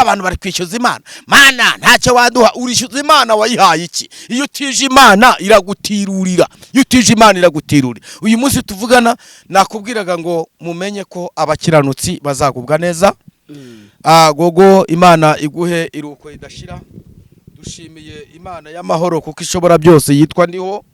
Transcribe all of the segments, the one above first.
abantu bari kwishyuza Imana. Mana ntacyo waduha, urishyuza Imana wayihaye iki? Iyo utije Imana iragutirurira, iyo utije Imana iragutirurira. Uyu munsi tuvugana nakubwiraga ngo mumenye ko abakiranutsi bazagubwa neza. Gogo Imana iguhe iruko idashira. Dushimiye Imana y'amahoro kuko ishobora byose yitwa ndiho.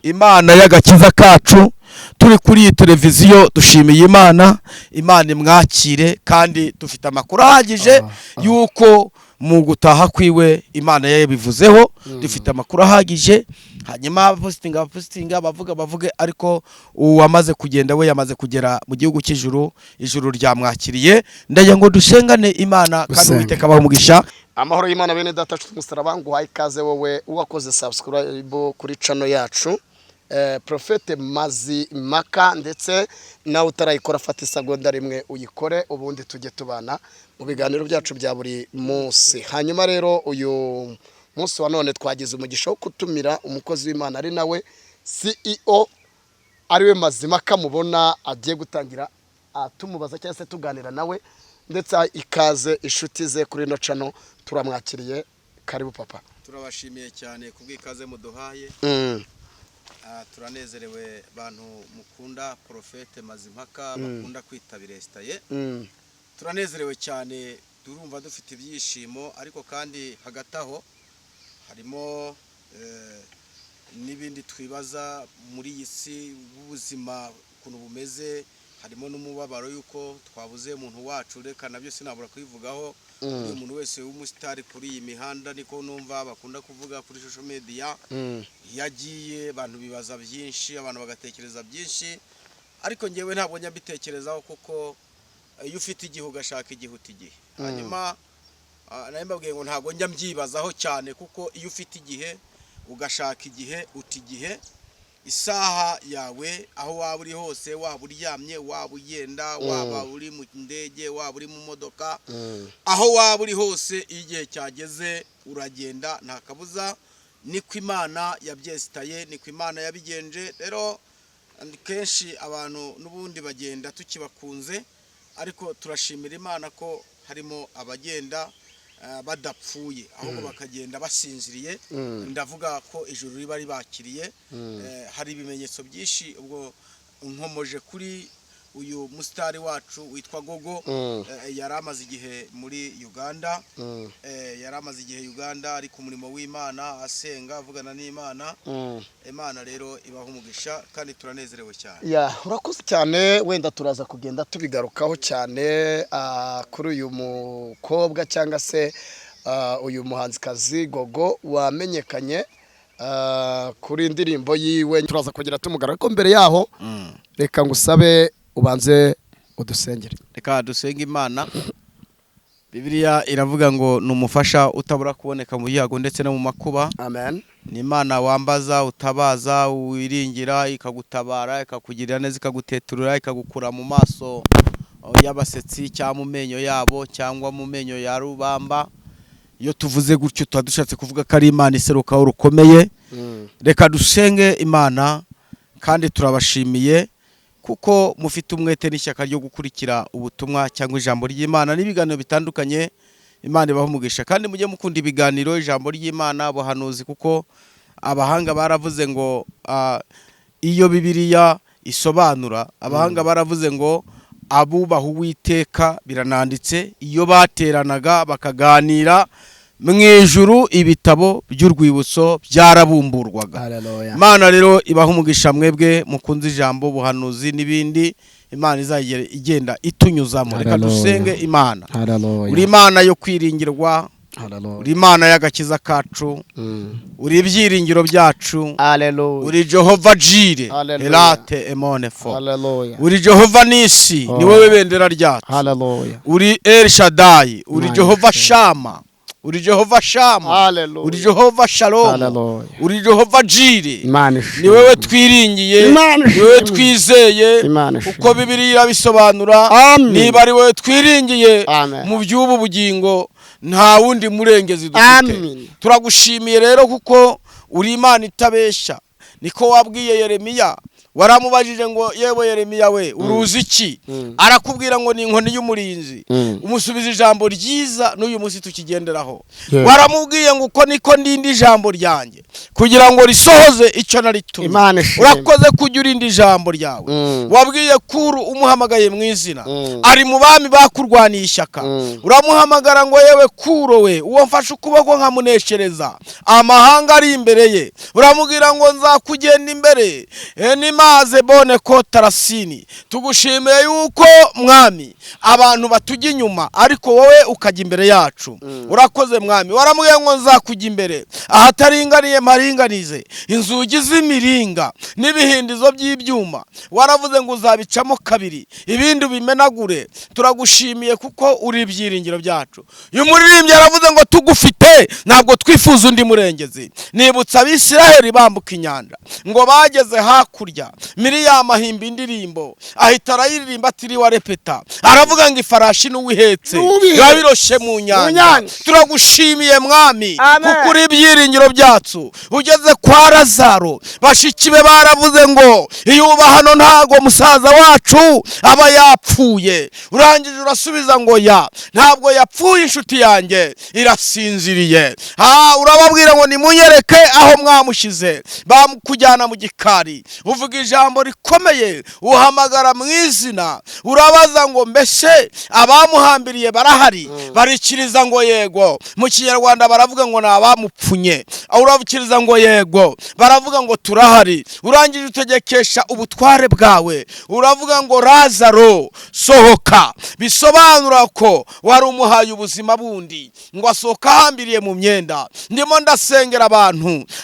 Imana y'agakiza kacu turi kuri iyi televiziyo dushimiye Imana imwakire kandi dufite amakuru ahagije yuko mu gutaha kwiwe Imana yabivuzeho. Dufite amakuru ahagije, hanyuma abapostinga bavuge ariko uwamaze kugenda we yamaze kugera mu gihugu cy'ijuru, ijuru ryamwakiriye. Ndaye ngo dusengane Imana kandi Uwiteka abaho umugisha. Amahoro y'Imana bene data tumusaraba nguhaye ikaze wowe uwakoze subscribe kuri channel yacu Prophet Mazimhaka, ndetse nawe utarayikora fata isegonda rimwe uyikore, ubundi tujye tubana mu biganiro byacu bya buri munsi. Hanyuma rero uyu munsi wa none twagize umugisha wo kutumira umukozi w'Imana ari nawe CEO ariwe Mazimhaka mubona agiye gutangira tumubaza cyangwa se tuganira nawe, ndetse ikaze inshuti ze kuri no channel. Turamwakiriye, karibu papa. Turabashimiye cyane kubw'ikaze muduhaye. Turanezerewe bantu mukunda Prophet Mazimhaka bakunda kwitabira Estaye. Turanezerewe cyane, turumva dufite ibyishimo, ariko kandi hagataho harimo n'ibindi twibaza muri iyi si ubuzima ukuntu bumeze. Harimo n'umubabaro yuko twabuze umuntu wacu, reka nabyo sinabura kwivugaho. Uyu muntu wese w'umusitari kuri iyi mihanda niko numva bakunda kuvuga kuri social media, yagiye abantu bibaza byinshi, abantu bagatekereza byinshi, ariko ngewe ntabwo nyabitekerezaho kuko iyo ufite igihe ugashaka igihe utigihe. Hanyuma naye mbabwiye ngo ntabwo njya mbyibazaho cyane, kuko iyo ufite igihe ugashaka igihe utigihe, isaha yawe aho waba uri hose, waba uryamye, waba ugenda, waba uri mu ndege, waba uri mu modoka, aho waba uri hose igihe cyageze uragenda nta kabuza. Niko Imana yabyesitaye, niko Imana yabigenje. Rero kenshi abantu n'ubundi bagenda tukibakunze, ariko turashimira Imana ko harimo abagenda badapfuye, ahubwo bakagenda basinziriye. Ndavuga ko ijuru riba ribakiriye. Hari ibimenyetso byinshi, ubwo nkomoje kuri uyu mustari wacu witwa Gogo. Yari amaze igihe muri Uganda, ari ku murimo w'Imana, asenga avugana n'Imana. Imana rero ibaho umugisha kandi turanezerewe cyane. Urakoze cyane, wenda turaza kugenda tubigarukaho cyane kuri uyu mukobwa cyangwa se uyu muhanzikazi Gogo wamenyekanye kuri indirimbo yiwe. Turaza kugera tumugaruka, ko mbere yaho reka ngusabe ubanze udusengere. Reka dusenge Imana. Bibiliya iravuga ngo numufasha utabura kuboneka mu yago ndetse no mu makuba. Amen. Ni Imana wambaza, utabaza, wiringira, ikagutabara, ikakugirira neza, ikaguteturura, ikagukura mu maso y'abasetsi cyangwa mu menyo yabo cyangwa mu menyo ya rubamba. Iyo tuvuze gutyo tudushatse kuvuga ko ari Imana iserukaho rukomeye. Reka dusenge Imana kandi turabashimiye kuko mufite umwete n'ishyaka ryo gukurikira ubutumwa cyangwa ijambo ry'Imana n'ibiganiro bitandukanye. Imana ibaho umugisha kandi mujye mukunda ibiganiro, ijambo ry'Imana, ubuhanuzi, kuko abahanga baravuze ngo iyo Bibiliya isobanura, abahanga baravuze ngo abubaha Uwiteka birananditse iyo bateranaga bakaganira mu ijuru ibitabo by'urwibutso byarabumburwaga. Imana rero ibaho umugisha mwebwe mukunze ijambo, ubuhanuzi n'ibindi. Imana izagera igenda itunyuzamo. Reka dusenge Imana. Uri Imana yo kwiringirwa, uri Imana y'agakiza kacu, uri ibyiringiro byacu, uri Jehova Jire, Elate Emonefo, uri Jehova Nisi, ni wowe bendera ryacu, uri El Shaddai, uri Jehova Shama, uri Jehova Shama, uri Jehova Shalom, uri Jehova Jire. Ni wewe twiringiye, ni wewe twizeye, uko Bibiliya bisobanura. Niba ari wewe twiringiye mu by'ubu bugingo, nta wundi murengezi dufite. Turagushimiye rero kuko uri Imana itabesha. Niko wabwiye Yeremiya waramubajije ngo yewe Yeremiya we uruzi iki? Arakubwira ngo ni inkoni y'umurinzi. Umusubiza ijambo ryiza n'uyu munsi tukigenderaho. Waramubwiye ngo uko niko ndindi ijambo ryanjye kugira ngo risohoze icyo naritumye. Urakoze kujya urinda ijambo ryawe. Wabwiye Kuru umuhamagaye mu izina, ari mu bami bakurwaniye ishyaka. Uramuhamagara ngo yewe Kuro we uwo mfashe ukuboko nkamuneshereza amahanga ari imbere ye. Uramubwira ngo nzakugenda imbere nimaze bone ko tarasini. Tugushimiye yuko mwami abantu batujya inyuma ariko wowe ukajya imbere yacu. Urakoze mwami. Waramubwiye ngo nzakujya imbere ahataringaniye maringanize inzugi z'imiringa n'ibihindizo by'ibyuma. Waravuze ngo uzabicamo kabiri ibindi bimenagure. Turagushimiye kuko uri ibyiringiro byacu. Uyu muririmbyi yaravuze ngo tugufite ntabwo twifuza undi murengezi. Nibutsa Abisiraheli bambuka inyanja ngo bageze hakurya, Miriyamu ahimba indirimbo ahita arayiririmba atiriwe arepeta. Aravuga ngo ifarashi n'uwihetse yabiroshe mu nyanja. Turagushimiye mwami kuko uri ibyiringiro byacu. Ugeze kwa Lazaro bashiki be baravuze ngo iyo uba hano ntago musaza wacu aba yapfuye. Urangije urasubiza ngo ntabwo yapfuye, inshuti yanjye irasinziriye. Urababwira ngo nimunyereke aho mwamushize. Bamukujyana mu gikari, uvuga ijambo rikomeye, uhamagara mu izina. Urabaza ngo mbese abamuhambiriye barahari? Barikiriza ngo yego. Mu Kinyarwanda baravuga ngo nabamupfunye. Urabukiriza ngo yego. Baravuga ngo turahari. Urangije utegekesha ubutware bwawe, uravuga ngo Lazaro sohoka. Bisobanura ko wari umuhaye ubuzima bundi ngo asohoka ahambiriye mu myenda. Ndimo ndasengera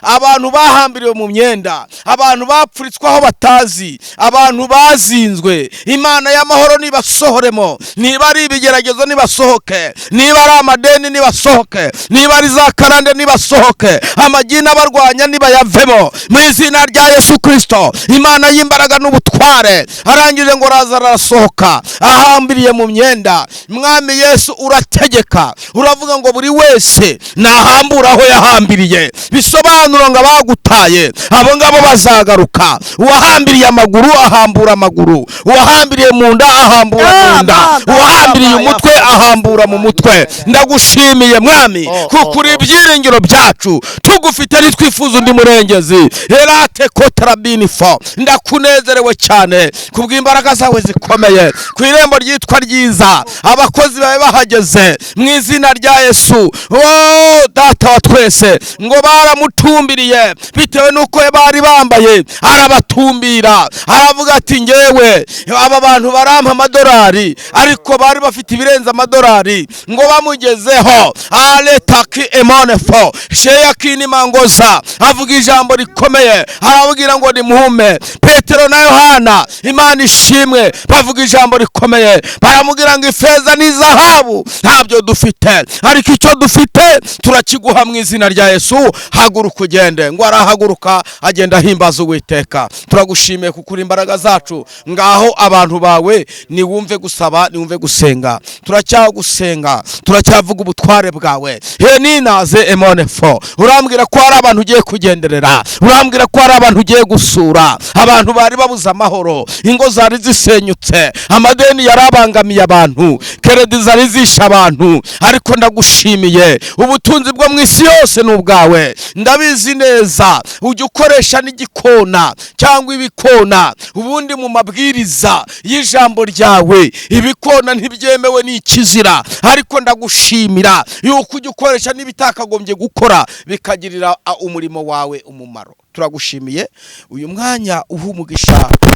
abantu bahambiriwe mu myenda, abantu bapfuritswaho batazi, abantu bazinzwe. Imana y'amahoro nibasohoremo. Niba ari ibigeragezo nibasohoke, niba ari amadeni nibasohoke, niba ari za karande nibasohoke, amagini abarwanya nibayavemo mu izina rya Yesu Kristo. Imana y'imbaraga n'ubutware. Arangije ngo Lazaro arasohoka ahambiriye mu myenda. Mwami Yesu urategeka, uravuga ngo buri wese nahambura aho yahambiriye. Bisobanura ngo abagutaye abo ngabo bazagaruka. Uwahambiriye amaguru ahambura amaguru, uwahambiriye mu nda ahambura mu nda, uwahambiriye umutwe ahambura mu mutwe. Ndagushimiye mwami kuko uri ibyiringiro byacu. Tugufite ntitwifuza undi murengezi. Erate kotarabinifo. Ndakunezerewe cyane kubw'imbaraga zawe zikomeye. Ku irembo ryitwa ryiza abakozi bawe bahageze mu izina rya Yesu. Data wa twese ngo baramutumbiriye bitewe nuko bari bambaye. Arabatumbira aravuga ati ngewe aba bantu barampa amadolari ariko bari bafite ibirenze amadolari. Ngo bamugezeho aletaki emonefo sheya kini mangoza avuga ijambo rikomeye. Arababwira ngo nimuhume. Petero na Yohana Imana ishimwe bavuga ijambo rikomeye. Baramubwira ngo ifeza n'izahabu ntabyo dufite ariko icyo dufite turakiguha mu izina rya Yesu. Haguruka ugende. Ngo arahaguruka agenda ahimbaza Uwiteka. Turagushimiye kuko uri imbaraga zacu. Ngaho abantu bawe niwumve gusaba, niwumve gusenga. Turacyagusenga, turacyavuga ubutware bwawe. Ninaze emonefo. Urambwira ko hari abantu ugiye kugenderera, urambwira ko hari abantu ugiye gusura. Abantu bari babuza amahoro, ingo zari zisenyutse, amadeni yarabangamiye abantu, keredi zari zisha abantu. Ariko ndagushimiye ubutunzi bwo mu isi yose n'ubwawe. Ndabizi neza ujya ukoresha n'igikona cyangwa ibikona. Ubundi mu mabwiriza y'ijambo ryawe ibikona ntibyemewe n'ikizira, ariko ndagushimira yuko ujya ukoresha n'ibitakagombye gukora bikagirira umurimo wawe umumaro. Turagushimiye uyu mwanya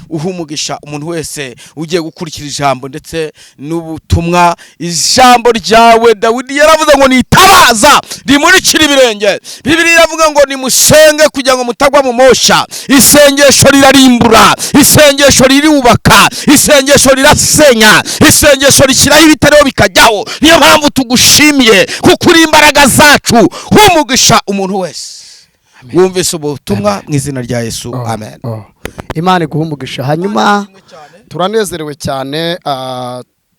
uhumugisha umuntu wese ugiye gukurikira ijambo ndetse n'ubutumwa. Ijambo ryawe Dawidi yaravuze ngo nitabaza rimurikira ibirenge. Bibiliya iravuga ngo nimusenge kugira ngo mutagwa mu mosha. Isengesho rirarimbura, isengesho rirubaka, isengesho rirasenya, isengesho rishyiraho ibitariho bikajyaho. Niyo mpamvu tugushimiye kuko uri imbaraga zacu. Humugisha umuntu wese wumvise ubutumwa mu izina rya Yesu. Amen. Imana iguhumugisha. Hanyuma turanezerewe cyane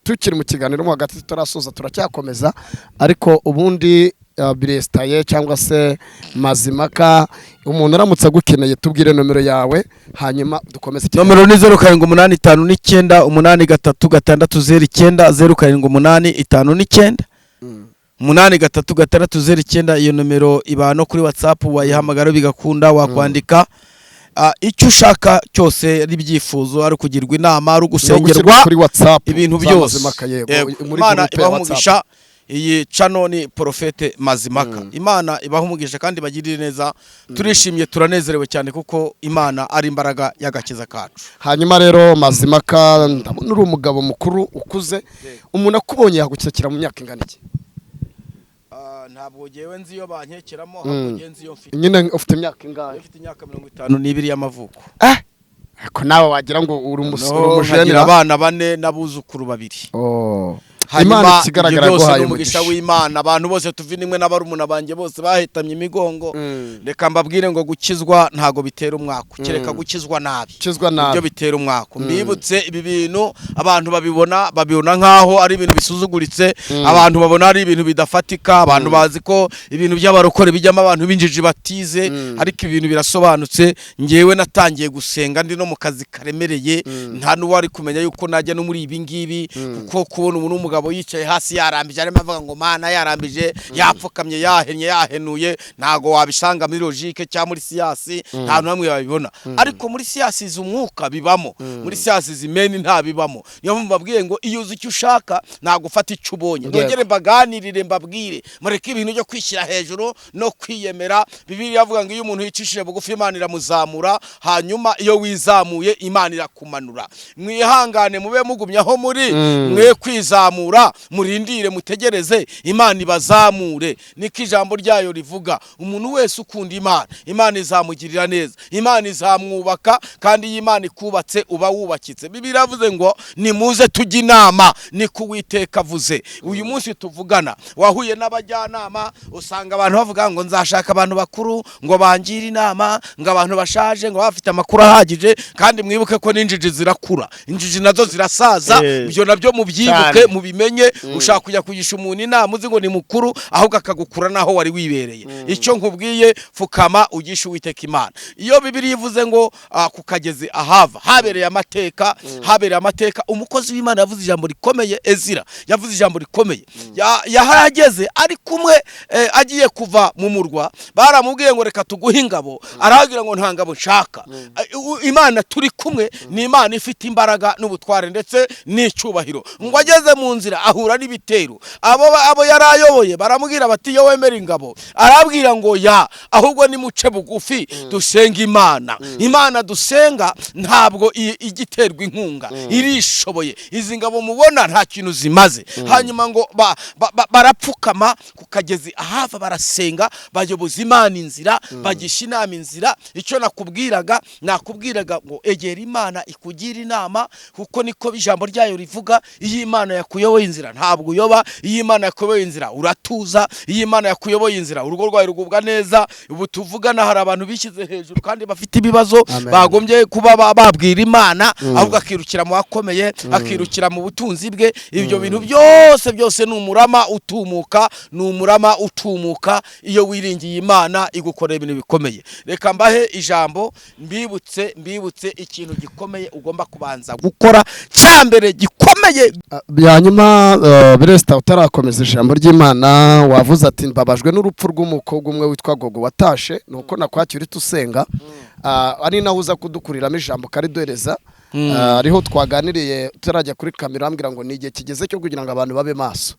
tukiri mu kiganiro mo hagati tutarasoza turacyakomeza, ariko ubundi Birestaye cyangwa se Mazimaka, umuntu aramutse agukeneye tubwire nomero yawe hanyuma dukomeze. Nomero ni 0785836009 0785836009. Iyo nomero iba no kuri WhatsApp, wayihamagara bigakunda, wakwandika icyo ushaka cyose, ari ibyifuzo, ari kugirwa inama, ari gusengerwa, ibintu byose. Imana ibahumugisha. Iyi channel ni Prophet Mazimaka. Imana ibahumugisha kandi bagirire neza. Turishimye, turanezerewe cyane kuko Imana ari imbaraga y'agakiza kacu. Hanyuma rero Mazimaka, ndabona uri umugabo mukuru ukuze, umuntu akubonye yagukekera mu myaka ingana iki? Ntabwo jewe nzi yo bankekeramo, ahubwo ngenzi yo mfite. Nyine ufite imyaka ingahe? Ufite imyaka 52 y'amavuko. Ko nawe wagira ngo uri umusore, ngira abana 4 n'abuzukuru 2. Imana ikigaragara guhaye umugisha w'Imana. Abantu bose tuvinimwe n'abarumuna banje bose bahetamye imigongo. Reka mbabwire ngo gukizwa ntago bitera umwaka, kereka gukizwa nabi. Ibyo bitera umwaka. Mbibutse ibi bintu abantu babibona nkaho ari ibintu bisuzuguritse, abantu babona ari ibintu bidafatika, abantu bazi ko ibintu by'abarokore bijyamo abantu binjiji batize, ariko ibintu birasobanutse. Ngewe natangiye gusenga ndi no mu kazi karemereye, nta nuwari kumenya yuko najya no muri ibi ngibi, kuko kubona umuntu umugabo yicaye hasi yarambije, arimo avuga ngo Mana yarambije, yapfukamye, yahenuye, ntago wabishanga muri logique cyangwa muri siyansi, nta namwe babibona. Ariko muri siyansi z'umwuka bibamo, muri siyansi zimeni nta bibamo. Niyo mbabwiye ngo iyo uzi icyo ushaka ntago ufata icyo ubonye. Nongere mbaganirire, mbabwire mureke ibintu byo kwishyira hejuru no kwiyemera. Bibiliya avuga ngo iyo umuntu yicishije bugufi Imana iramuzamura, hanyuma iyo wizamuye Imana irakumanura. Mwihangane mube mugumyaho muri mwe kwizamura, murindire mutegereze Imana ibazamure. Niko ijambo ryayo rivuga. Umuntu wese ukunda Imana izamugirira neza, Imana izamwubaka, kandi Imana ikubatse uba wubakitse. Bibiliya avuze ngo nimuze tujye inama, niko Uwiteka avuze. Uyu munsi tuvugana wahuye n'abajyanama, usanga abantu bavuga ngo nzashaka abantu bakuru ngo bangire inama, ngo abantu bashaje ngo bafite amakuru ahagije. Kandi mwibuke ko n'injiji zirakura, injiji nazo zirasaza. Ibyo nabyo mubyibuke, mubimenye. Ushaka kujya kugisha umuntu inama uzi ngo ni mukuru, ahubwo akagukura naho wari wibereye. Icyo nkubwiye, fukama ugisha Uwiteka Imana. Iyo Bibiliya ivuze ngo kukageze ahava habereye amateka, umukozi w'Imana yavuze ijambo rikomeye. Ezira yavuze ijambo rikomeye. Yahageze ari kumwe, agiye kuva mu murwa, baramubwiye ngo reka tuguhe ingabo, aragira ngo nta ngabo nshaka. Imana turi kumwe ni Imana ifite imbaraga n'ubutware ndetse n'icyubahiro. Ngo ageze mu nzira ahura n'ibitero, abo yarayoboye baramubwira bati yo wemera ingabo, arabwira ngo ahubwo ni muce bugufi dusenga Imana dusenga ntabwo igiterwa inkunga, irishoboye. Izi ngabo mubona nta kintu zimaze. Hanyuma ngo barapfukama ku kagezi ahava, barasenga, bayoboza Imana inzira, bagisha inama inzira. Icyo nakubwiraga ngo egera Imana ikugira inama, kuko niko ijambo ryayo rivuga. Iyo Imana yakuyoboye inzira ntabwo uyoba, iyo Imana yakuyoboye inzira uratuza, iyo Imana yakuyoboye inzira urugo rwawe rugubwa neza. Ubu tuvugana hari abantu bishyize hejuru kandi bafite ibibazo, bagombye kuba babwira Imana, ahubwo akirukira mu bakomeye, akirukira mu butunzi bwe. Ibyo bintu byose ni umurama utumuka, iyo wiringiye Imana igukorera ibintu bikomeye. Reka mbahe ijambo, mbibutse ikintu gikomeye ugomba kubanza gukora cyambere gikomeye. Hanyuma Biresta, utarakomeza ijambo ry'Imana, wavuze ati mbabajwe n'urupfu rw'umukobwa umwe witwa Gogo watashe, nuko nakwakira usenga. Ari naho uza kudukuriramo ijambo kariduhereza. Ariho twaganiriye turajya kuri kamera, ambwira ngo ni igihe kigeze cyo kugira ngo abantu babe maso.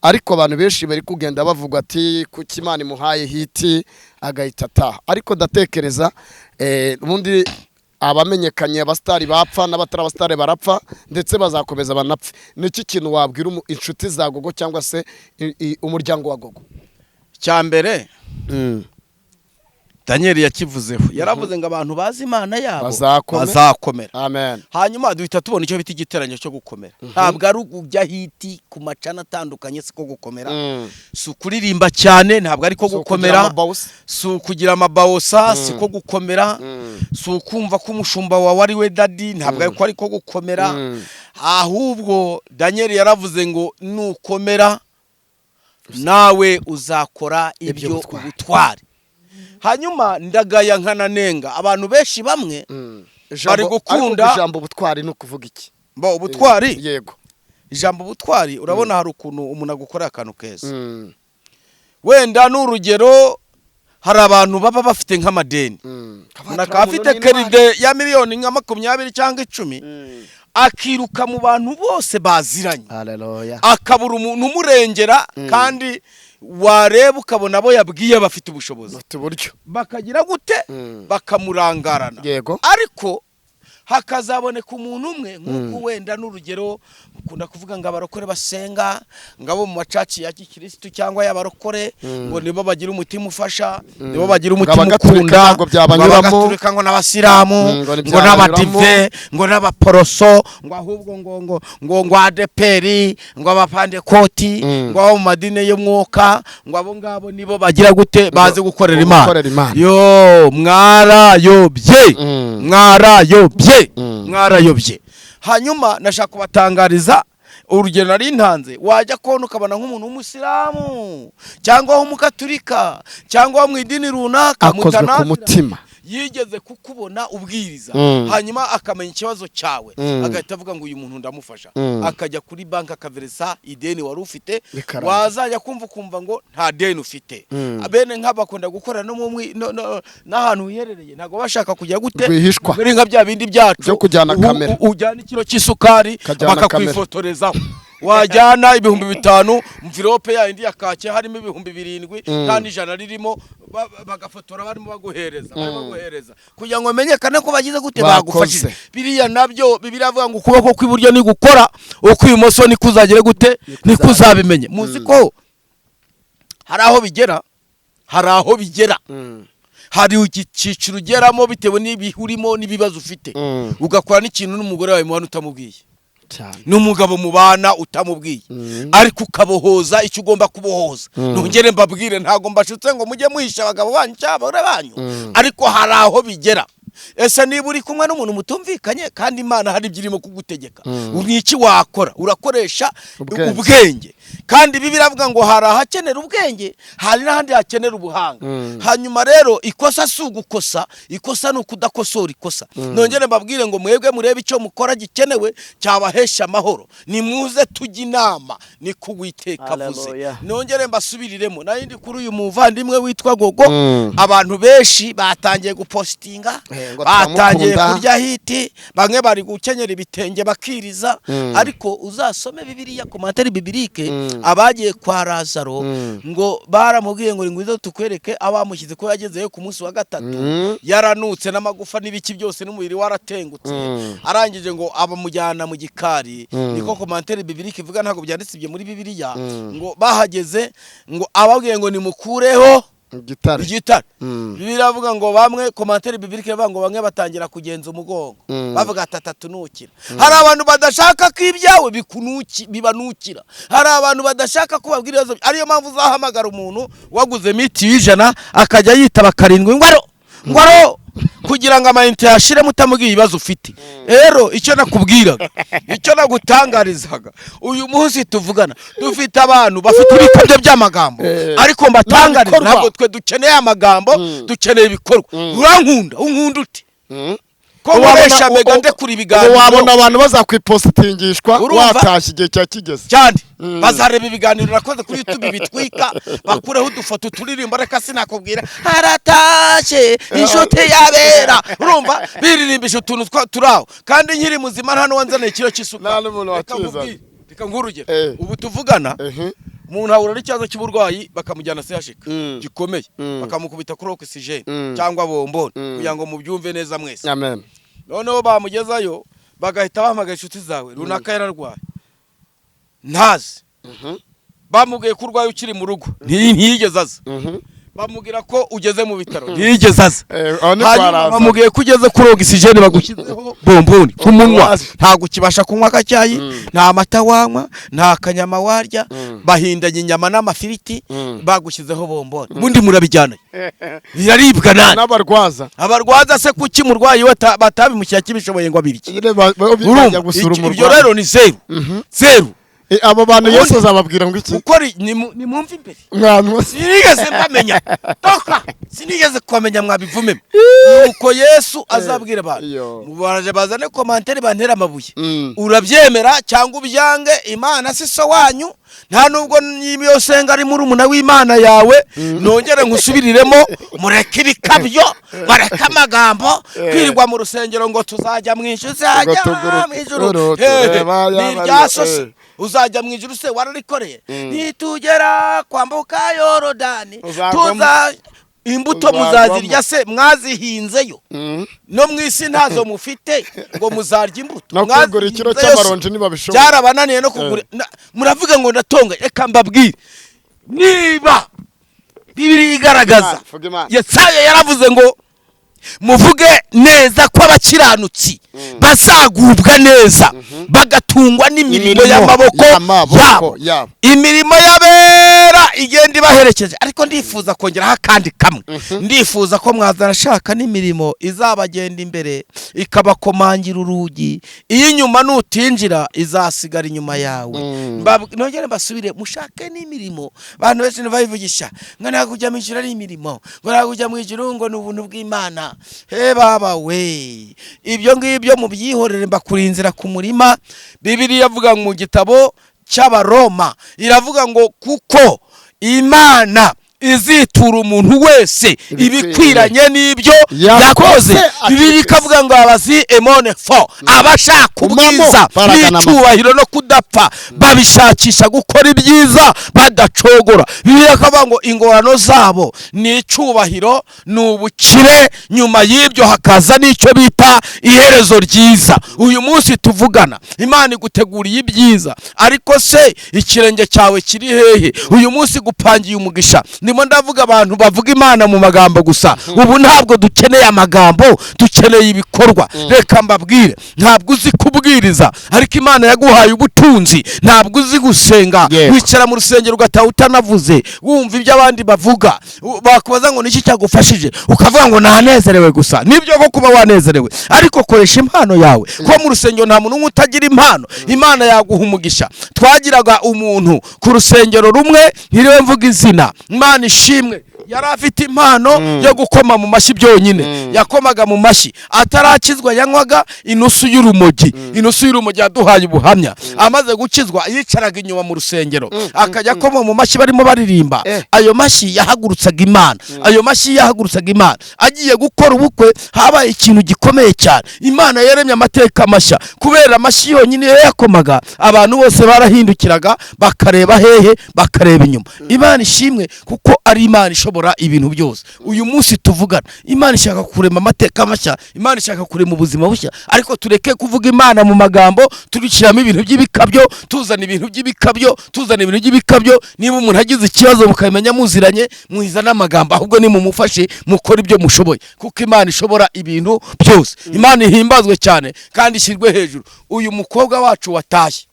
Ariko abantu benshi bari kugenda bavuga ati kuki Imana imuhaye hiti agahita ataha. Ariko ndatekereza ubundi abamenyekanye abastari bapfa n'abatari abastari barapfa, ndetse bazakomeza banapfa. Niki kintu wabwira inshuti za Gogo cyangwa se umuryango wa Gogo? Cyambere Daniel yakivuzeho, yaravuze ngo abantu bazi Imana yabo bazakomera. Amen. Hanyuma duhita tubona icyo bita igiteranyo cyo gukomera. Ntabwo ari ujya hiti ku macana atandukanye, siko gukomera. Si ukuririmba cyane, ntabwo ari ko gukomera. Si ukugira amabawosa, siko gukomera. Si ukumva ko umushumba wawe ari we dadi, ntabwo ari ko gukomera. Ahubwo Daniel yaravuze ngo nukomera nawe uzakora ibyo ubutwari. Hanyuma ndagaya nkananenga abantu benshi bamwe bari gukunda ijambo ubutwari no kuvuga iki? Bo ubutwari yego, ijambo ubutwari urabona hari ukuntu umuntu agukora akantu keza. Wenda n'urugero hari abantu baba bafite nk'amadeni, nakafite keride ya miliyoni nka 20 cyangwa 10, akiruka mu bantu bose baziranye, akabura umuntu umurengera, kandi wareba ukabona abo yabwiye bafite ubushobozi bakagira gute bakamurangarana. Ariko hakazaboneka umuntu umwe nk'uko wenda n'urugero ukunda kuvuga ngo abarokore basenga, ngabo mu macaci ya Gikristo cyangwa y'abarokore ngo nibo bagira umutima ufasha, nibo bagira umutima ukunda, ngo byabanyuramo ngo n'abasilamu ngo n'abadive ngo n'abaporoso ngo ahubwo ngo adeperi ngo abapandekoti ngo abo mu madini y'umwuka ngo abo ngabo nibo bagira gute baze gukorera Imana. Yo mwarayobye. Hanyuma nashaka kubatangariza urugero nari ntanze, wajya kubona ukabona nk'umuntu w'umusilamu cyangwa w'umukaturika cyangwa mu idini runaka mutima yigeze kukubona ubwiriza, hanyuma akamenya ikibazo cyawe, agahita avuga ngo uyu muntu ndamufasha, akajya kuri banki akaveresa ideni wari ufite, wazajya kumva ngo nta deni ufite. Bene nk'abakunda gukora no n'ahantu hiherereye, ntago bashaka kujya gute muri nka bya bindi byacu byo kujyana kamera, ujyana ikiro cy'isukari bakakwifotorezaho, wajyana 5,000 mvirope ya indi yakake harimo 7,000 kandi ijana ririmo, bagafotora barimo baguhereza kugira ngo menyekane ko bagize gute bagufashije. Biriya nabyo Bibiliya avuga ngo ukuboko kw'iburyo ni gukora, ukw'imoso ni kuzagire gute ni kuzabimenye. Muzi ko hari aho bigera, hari igiciro ugeramo bitewe n'ibihurimo n'ibibazo ufite, ugakora n'ikintu n'umugore wawe muhana utamubwiye, n'umugabo mubana utamubwiye, ariko ukabohoza icyo ugomba kubohoza. Nongere mbabwire, ntago mbashutse ngo mujye muhisha abagabo banyu cyangwa abagore banyu, ariko hari aho bigera. Ese niba uri kumwe n'umuntu mutumvikanye kandi Imana hari ibirimo kugutegeka, n'iki wakora? Urakoresha ubwenge, kandi Bibiliya avuga ngo hari ahakenera ubwenge, hari n'ahandi hakenera ubuhanga. Hanyuma rero ikosa si ugukosa, ikosa ni ukudakosora ikosa. Nongere mbabwire ngo mwebwe murebe icyo mukora gikenewe cyabahesha amahoro, nimuze tujye inama, ni kuwiteka avuze. Nongere mbasubiriremo, nayindi kuri uyu muvandimwe witwa Gogo, abantu benshi batangiye gupostinga, batangiye kurya hiti, bamwe bari gukenyera ibitenge bakiriza, ariko uzasome Bibiliya komantere bibilike, abagiye kwa Lazaro ngo baramubwiye ngo ngwizo tukwereke abamushyize ko yagezeyo ku munsi wa 3, yaranutse n'amagufa n'ibiki byose n'umubiri waratengutse, arangije ngo abamujyana mu gikari. Niko komantere bibilike ivuga, ntago byanditse ibye muri Bibiliya, ngo bahageze ngo ababwiye ngo nimukureho igitare. Bibiliya avuga ngo bamwe komantere bibilike bavuga ngo bamwe batangira kugenza umugongo, bavuga atatunukira. Hari abantu badashaka ko ibyawe bibanukira, hari abantu badashaka kubabwira ibibazo. Ariyo mpamvu uzahamagara umuntu waguze miti y'ijana akajya yitaba 7 ngwaro kugira ngo amayinite yashire mutamubwiye ibibazo ufite. Rero icyo nakubwiraga, icyo nagutangarizaga, uyu munsi tuvugana dufite abantu bafite ibikorwa by'amagambo, ariko mbatangariza ntabwo twe dukeneye amagambo, dukeneye ibikorwa. Urankunda uti ko waresha mega nde kuri biganiro, wabona abantu bazakwipostingishwa watashye igihe cya kigeze cyane, bazareba ibiganiro nakoze kuri YouTube bitwika, bakureho udufoto turirimba. Reka sinakubwira haratashye inshuti yabera, urumva biririmbisha utuntu turaho, kandi nkiri muzima nta n'uwanzaniye ikiro cy'isuka. Reka ngurugere, ubu tuvugana umuntu ahura n'ikibazo cy'uburwayi bakamujyana CHK gikomeye, bakamukubita kuri oxygen cyangwa bombone kugira ngo mubyumve neza mwese. Amen. Noneho bamugezayo bagahita bahamagara inshuti zawe, runaka yararwaye ntazi, bamubwiye ko urwaye ukiri mu rugo, ntiyigeze aza, bamubwira ko ugeze mu bitaro, ntiyigeze aza, bamubwiye ko ugeze kuri oxygen bagushyizeho bomboni ku munwa, ntago kibasha kunywa akacyayi, nta mata wanywa, nta kanyama warya, bahindanye inyama n'amafiriti, bagushyizeho bomboni. Ubundi murabijyana biraribwa nani? Abarwaza se kuki murwayi we batabimushyira kibishoboye ngo abirye? Ibyo rero ni zeru. abo bantu Yesu azababwira ngo iki? ukora nimumve imbere mwana sinigeze mbamenya toka sinigeze kumenya mwabivumemo nuko Yesu azabwira abantu mubaraje bazane commentaire bantera amabuye urabyemera cyangwa ubyange Imana si so wanyu nta nubwo niyo senga ari muri umuna w'Imana yawe nongere nkusubiriremo mureke ibikabyo bareka amagambo kwirirwa mu rusengero ngo tuzajya mwinshi uzajya mw'ijuru niryaso uzajya mw'ijuru se wararikoreye nitugera kwambuka Yorodani tuza imbuto muzazirya se mwazihinzeyo no mwisi ntazo mufite ngo muzarya imbuto no kugura ikiro cy'amaronji niba bishobora cyarabananiye no kugura muravuga ngo ndatonga reka mbabwire niba Bibiri igaragaza Yesaya yaravuze ngo muvuge neza ko abakiranutsi bazagubwa neza bagatungwa n'imirimo y'amaboko yabo imirimo y'abera igenda ibaherekeje ariko ndifuza kongeraho kandi kamwe ndifuza ko mwazarashaka n'imirimo izabagenda imbere ikabakomangira urugi iyo inyuma nutinjira izasigara inyuma yawe nongere mbasubire mushake n'imirimo abantu bese bayivugisha ngana kujya mu ijuru ari imirimo ngana kujya mu ijuru ngo n'ubuntu bw'Imana he baba we ibyo ngibyo mu byihorere mbakurinzira ku murima Bibiri yavuga mu gitabo cy'Abaroma iravuga ngo kuko Imana izitura umuntu wese ibikwiranye n'ibyo yakoze Bibiri ikavuga ngo abazi emone fo abashaka ubwiza n'icyubahiro no kudapfa babishakisha gukora ibyiza badacogora Bibiri ikavuga ngo ingorano zabo ni icyubahiro n'ubukire nyuma y'ibyo hakaza n'icyo bita iherezo ryiza uyu munsi tuvugana Imana iguteguriye ibyiza ariko se ikirenge cyawe kiri hehe uyu munsi gupangiye umugisha ndimo ndavuga abantu bavuga Imana mu magambo gusa ubu ntabwo dukeneye amagambo dukeneye ibikorwa reka mbabwire ntabwo uzi kubwiriza ariko Imana yaguhaye ubutunzi ntabwo uzi gusenga wicara mu rusengero ugataha utanavuze wumva ibyo abandi bavuga bakubaza ngo niki cyagufashije ukavuga ngo nanezerewe gusa nibyo ko kuba wanezerewe ariko koresha impano yawe ko mu rusengero nta muntu utagira impano Imana yaguha umugisha twagiraga umuntu ku rusengero rumwe ntiriwe mvuga izina Imana ishimwe yari afite impano yo gukoma mu mashyi byonyine yakomaga mu mashyi atarakizwa yanywaga inusu y'urumogi yaduhaye ubuhamya amaze gukizwa yicaraga inyuma mu rusengero akajya akoma mu mashyi barimo baririmba ayo mashyi yahagurutsaga Imana agiye gukora ubukwe habaye ikintu gikomeye cyane Imana yaremye amateka mashya kubera amashyi yonyine yakomaga abantu bose barahindukiraga bakareba hehe bakareba inyuma Imana ishimwe kuko ari Imana ishobora ibintu byose uyu munsi tuvugana Imana ishaka kurema amateka mashya Imana ishaka kurema ubuzima bushya ariko tureke kuvuga Imana mu magambo turikiramo ibintu by'ibikabyo tuzana ibintu by'ibikabyo niba umuntu agize ikibazo mukayimenya muziranye muhiza n'amagambo ahubwo ni mumufashe mukora ibyo mushoboye kuko Imana ishobora ibintu byose Imana ihimbazwe cyane kandi ishyirwe hejuru uyu mukobwa wacu watashye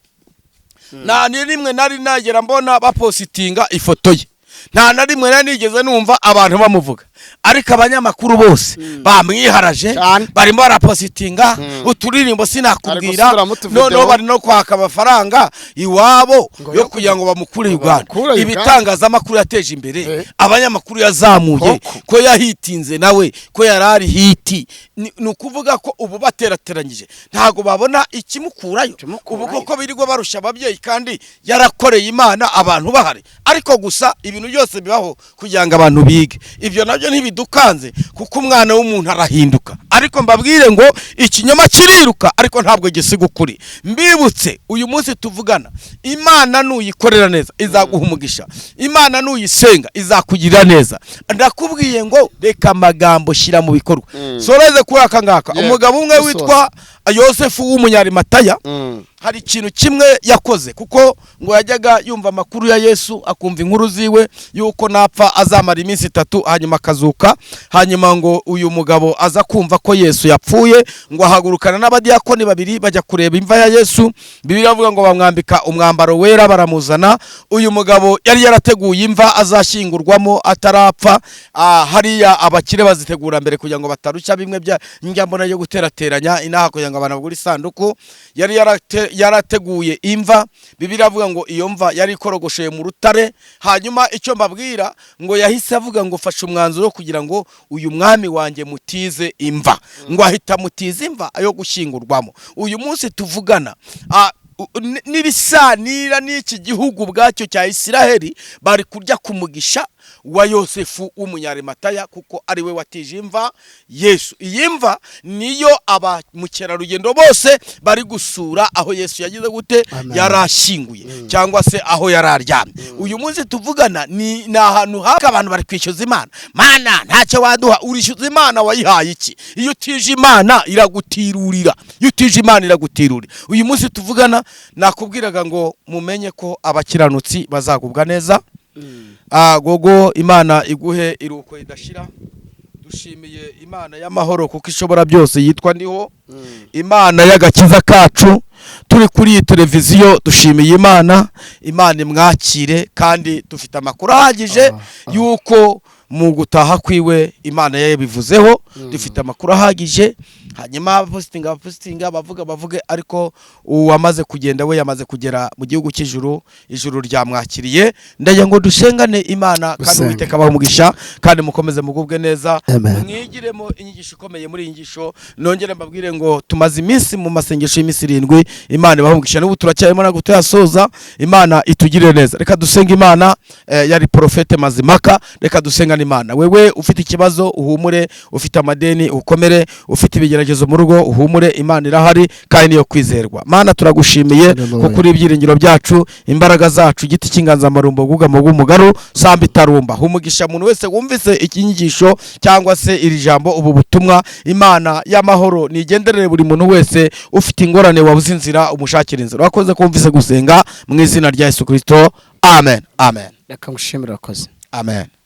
nta rimwe nari nagera mbona bapositinga ifoto ye nta na rimwe nari nigeze numva abantu bamuvuga ariko abanyamakuru bose bamwiharaje barimo barapositinga uturirimbo sinakubwira none bari no kwaka amafaranga iwabo yo kugira ngo bamukure Uganda ibitangazamakuru yateje imbere abanyamakuru yazamuye ko yahitinze nawe ko yarari hiti ni ukuvuga ko ubu baterateranyije ntago babona ikimukurayo ubu koko birirwa barusha ababyeyi kandi yarakoreye Imana abantu bahari ariko gusa ibintu byose bibaho kugira ngo abantu bige ibyo nabyo ntibidukanze kuko umwana w'umuntu arahinduka ariko mbabwire ngo ikinyoma kiriruka ariko ntabwo gisiga ukuri mbibutse uyu munsi tuvugana Imana nuyikorera neza izaguha umugisha Imana nuyisenga izakugirira neza ndakubwiye ngo reka amagambo shira mu bikorwa soreze kuri aka ngaka umugabo umwe witwa Yosefu w'umunyarimataya hari ikintu kimwe yakoze kuko ngo yajyaga yumva amakuru ya Yesu akumva inkuru ziwe yuko napfa azamara iminsi 3 hanyuma akazuka hanyuma ngo uyu mugabo aza kumva ko Yesu yapfuye ngo ahagurukana n'abadiyakoni babiri bajya kureba imva ya Yesu Bibiri avuga ngo bamwambika umwambaro wera baramuzana uyu mugabo yari yarateguye imva azashingurwamo atarapfa hariya abakire bazitegura mbere kugira ngo batarushya bimwe bya njyambona yo guterateranya inaha kugira ngo abantu bagura isanduku, yari yarateguye imva. Bibiliya avuga ngo iyo mva yari ikorogosheye mu rutare. Hanyuma icyo mbabwira ngo yahise avuga ngo fasha umwanzuro kugira ngo uyu mwami wanjye mutize imva, ngo ahita mutiza imva ayo gushyingurwamo. Uyu munsi tuvugana n'ibisanira n'iki gihugu bwacyo cya Isiraheli bari kurya ku mugisha wa Yosefu w'umunyarimataya, kuko ari we watije imva Yesu. Iyi mva niyo abamukerarugendo bose bari gusura aho Yesu yagize gute yarashyinguye cyangwa se aho yararyamye. Uyu munsi tuvugana ni ahantu haka abantu bari kwishyuza Imana. Mana ntacyo waduha, urishyuza Imana wayihaye iki? Iyo utije Imana iragutirurira, iyo utije Imana iragutirurira. Uyu munsi tuvugana nakubwiraga ngo mumenye ko abakiranutsi bazagubwa neza. Gogo Imana iguhe iruko idashira. Dushimiye Imana y'amahoro kuko ishobora byose, yitwa ndiho, Imana y'agakiza kacu. Turi kuri iyi televiziyo dushimiye Imana imwakire, kandi dufite amakuru ahagije yuko mu gutaha kwiwe Imana yabivuzeho. Dufite amakuru ahagije. Hanyuma abapositinga bavuge, ariko uwamaze kugenda we yamaze kugera mu gihugu cy'ijuru, ijuru ryamwakiriye. Ndagira ngo dusengane Imana, kandi Uwiteka abahe umugisha, kandi mukomeze mugubwe neza. Mwigiremo inyigisho ikomeye muri iyi nyigisho. Nongere mbabwire ngo tumaze iminsi mu masengesho y'iminsi 7. Imana ibahe umugisha, n'ubu turacyarimo na gutuyasoza. Imana itugirire neza. Reka dusenga Imana. Yari Profete Mazimaka. Reka dusengane Imana. Wewe ufite ikibazo uhumure, ufite amadeni ukomere, ufite ibigeragezo mu rugo uhumure, Imana irahari kandi niyo kwizerwa. Mana turagushimiye kuko uri ibyiringiro byacu, imbaraga zacu, giti cy'inganzamarumbo bwugamo bw'umugaru samba itarumba. Humugisha umuntu wese wumvise ikinyigisho cyangwa se iri jambo, ubu butumwa. Imana y'amahoro nigenderere buri muntu wese ufite ingorane wabuze inzira, umushakira inzira. Wakoze kumvise gusenga mu izina rya Yesu Kristo. Amen. Amen. Reka ngushimire wakoze. Amen.